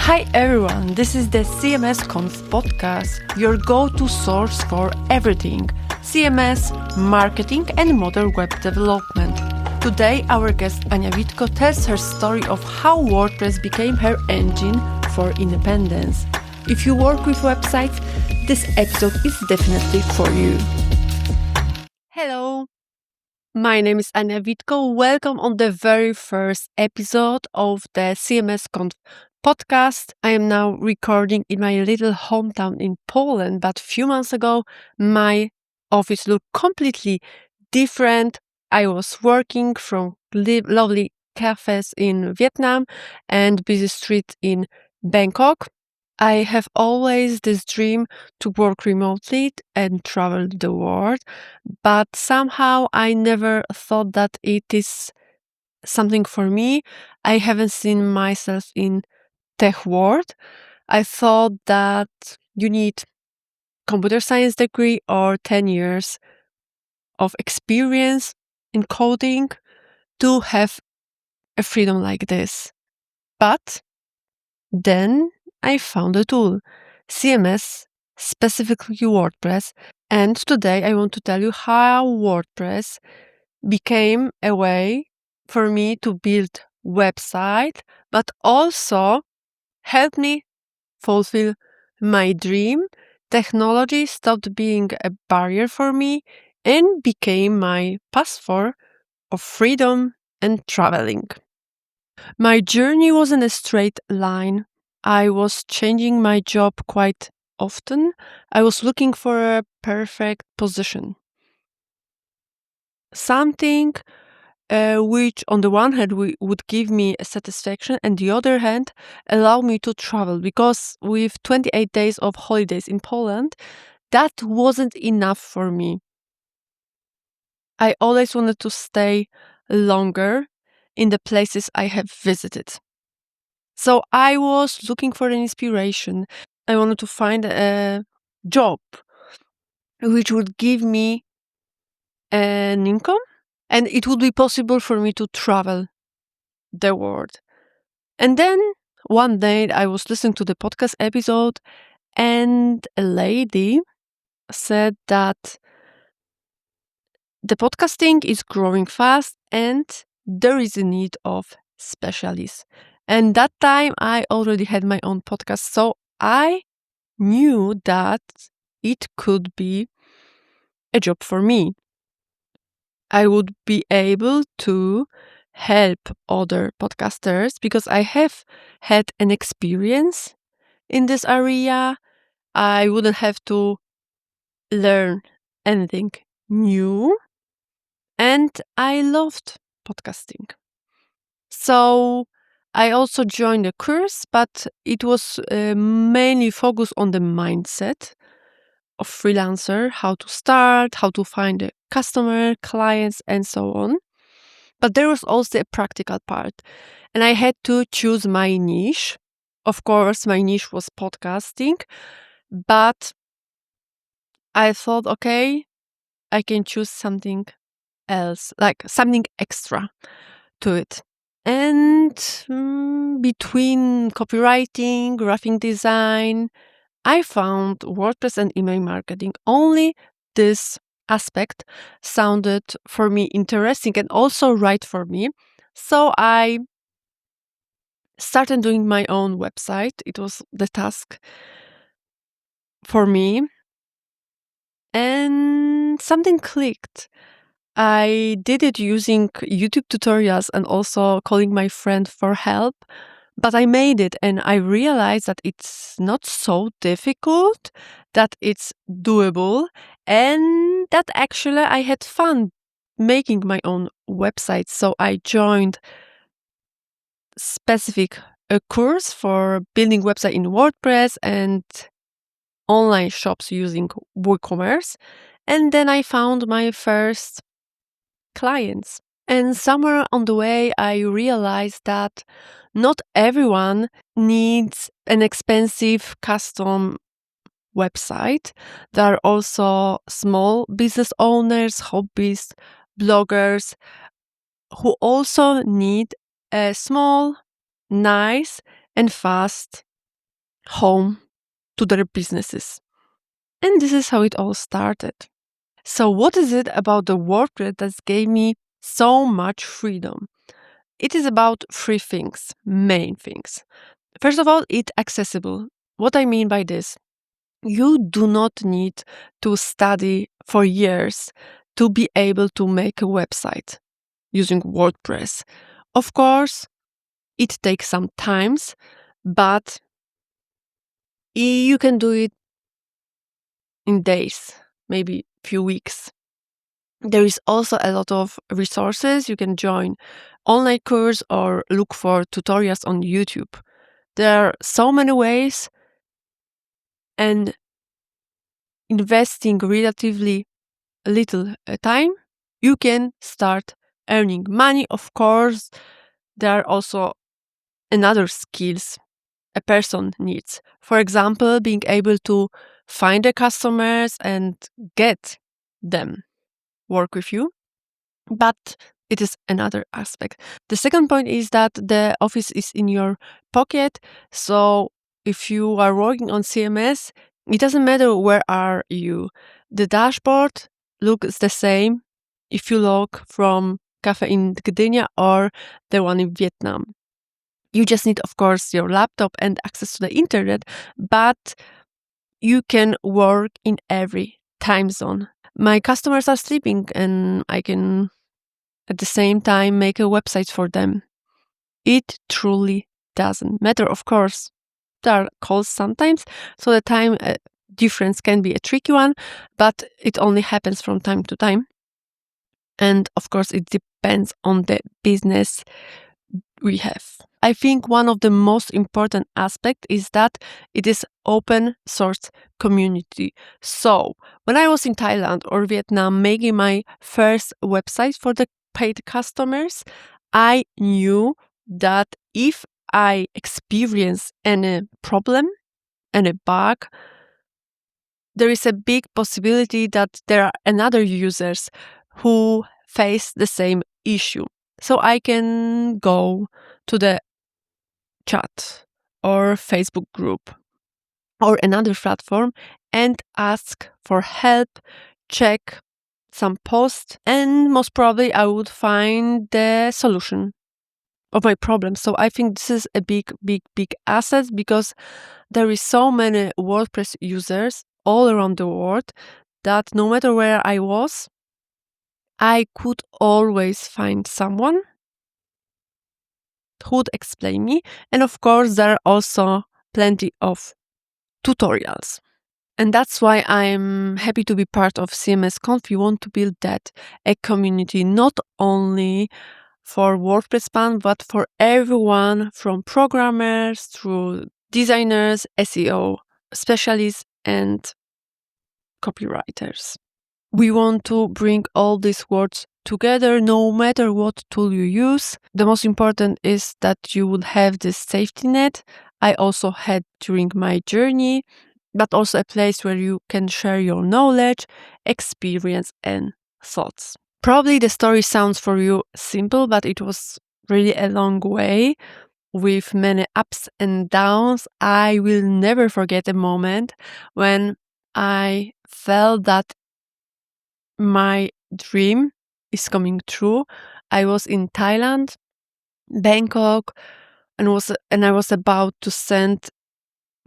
Hi everyone, this is the CMS Conf Podcast, your go-to source for everything CMS, marketing and modern web development. Today our guest Ania Witko tells her story of how WordPress became her engine for independence. If you work with websites, this episode is definitely for you. Hello, my name is Ania Witko. Welcome on the very first episode of the CMS Conf Podcast. I am now recording in my little hometown in Poland, but a few months ago, my office looked completely different. I was working from lovely cafes in Vietnam and busy streets in Bangkok. I have always this dream to work remotely and travel the world, but somehow I never thought that it is something for me. I haven't seen myself in tech world. I thought that you need computer science degree or 10 years of experience in coding to have a freedom like this. But then I found a tool, CMS, specifically WordPress, and today I want to tell you how WordPress became a way for me to build website, but also help me fulfill my dream. Technology stopped being a barrier for me and became my passport of freedom and traveling. My journey wasn't a straight line. I was changing my job quite often. I was looking for a perfect position. Something which on the one hand would give me a satisfaction and the other hand allow me to travel, because with 28 days of holidays in Poland, that wasn't enough for me. I always wanted to stay longer in the places I have visited. So I was looking for an inspiration. I wanted to find a job which would give me an income and it would be possible for me to travel the world. And then one day I was listening to the podcast episode and a lady said that the podcasting is growing fast and there is a need of specialists. And that time I already had my own podcast, so I knew that it could be a job for me. I would be able to help other podcasters because I have had an experience in this area. I wouldn't have to learn anything new. And I loved podcasting. So I also joined a course, but it was mainly focused on the mindset of freelancer, how to start, how to find a customer, clients, and so on. But there was also a practical part, and I had to choose my niche. Of course, my niche was podcasting, but I thought, okay, I can choose something else, like something extra to it. And between copywriting, graphic design, I found WordPress and email marketing. Only this aspect sounded for me interesting and also right for me. So I started doing my own website. It was the task for me. And something clicked. I did it using YouTube tutorials and also calling my friend for help. But I made it and I realized that it's not so difficult, that it's doable, and that actually I had fun making my own website. So I joined specific a course for building website in WordPress and online shops using WooCommerce. And then I found my first clients. And somewhere on the way, I realized that not everyone needs an expensive custom website. There are also small business owners, hobbyists, bloggers who also need a small, nice, and fast home to their businesses. And this is how it all started. So what is it about the WordPress that gave me so much freedom? It is about three things, main things. First of all, it's accessible. What I mean by this, you do not need to study for years to be able to make a website using WordPress. Of course, it takes some times, but you can do it in days, maybe few weeks. There is also a lot of resources. You can join online course or look for tutorials on YouTube. There are so many ways, and investing relatively little time, you can start earning money. Of course, there are also another skills a person needs. For example, being able to find the customers and get them work with you. But it is another aspect. The second point is that the office is in your pocket. So if you are working on CMS, it doesn't matter where are you. The dashboard looks the same if you log from cafe in Gdynia or the one in Vietnam. You just need, of course, your laptop and access to the internet, but you can work in every time zone. My customers are sleeping and I can at the same time make a website for them. It truly doesn't matter. Of course, there are calls sometimes, so the time difference can be a tricky one, but it only happens from time to time. And of course, it depends on the business we have. I think one of the most important aspects is that it is open source community. So when I was in Thailand or Vietnam making my first website for the paid customers, I knew that if I experience any problem, any bug, there is a big possibility that there are another users who face the same issue. So I can go to the chat or Facebook group or another platform and ask for help, check some posts, and most probably I would find the solution of my problem. So I think this is a big asset because there is so many WordPress users all around the world that no matter where I was, I could always find someone who would explain me. And of course, there are also plenty of tutorials. And that's why I'm happy to be part of CMS Conf. We want to build that a community not only for WordPress fan, but for everyone from programmers through designers, SEO specialists, and copywriters. We want to bring all these words together, no matter what tool you use. The most important is that you will have this safety net I also had during my journey, but also a place where you can share your knowledge, experience, and thoughts. Probably the story sounds for you simple, but it was really a long way with many ups and downs. I will never forget a moment when I felt that my dream is coming true. I was in Thailand, Bangkok, and I was about to send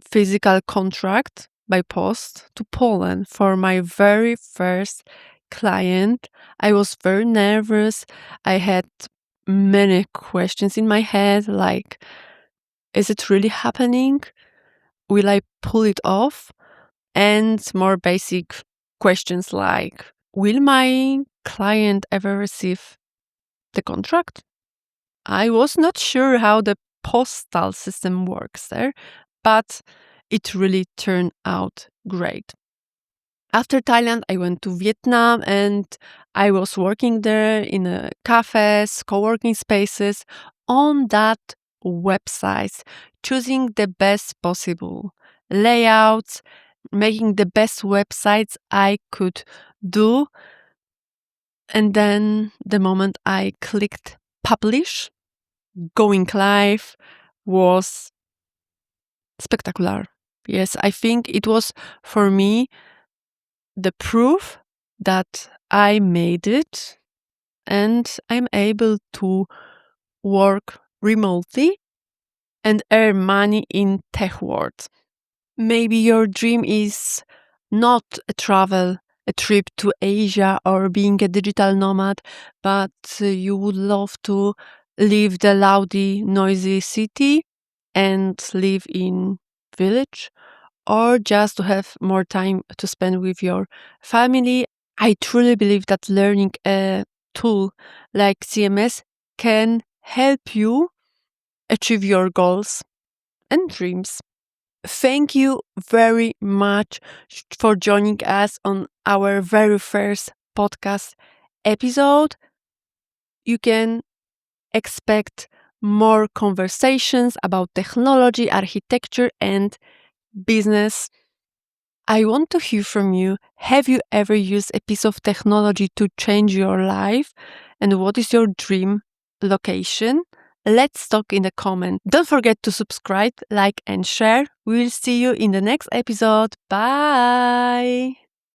physical contract by post to Poland for my very first client. I was very nervous. I had many questions in my head like, is it really happening? Will I pull it off? And more basic questions like, will my client ever receive the contract? I was not sure how the postal system works there, but it really turned out great. After Thailand, I went to Vietnam and I was working there in cafes, co-working spaces on that website, choosing the best possible layouts, making the best websites I could do. And then the moment I clicked publish, going live was spectacular. Yes, I think it was for me the proof that I made it and I'm able to work remotely and earn money in tech world. Maybe your dream is not a trip to Asia or being a digital nomad, but you would love to leave the loudy, noisy city and live in village, or just to have more time to spend with your family. I truly believe that learning a tool like CMS can help you achieve your goals and dreams. Thank you very much for joining us on our very first podcast episode. You can expect more conversations about technology, architecture, and business. I want to hear from you. Have you ever used a piece of technology to change your life? And what is your dream location? Let's talk in the comment. Don't forget to subscribe, like, and share. We'll see you in the next episode. Bye.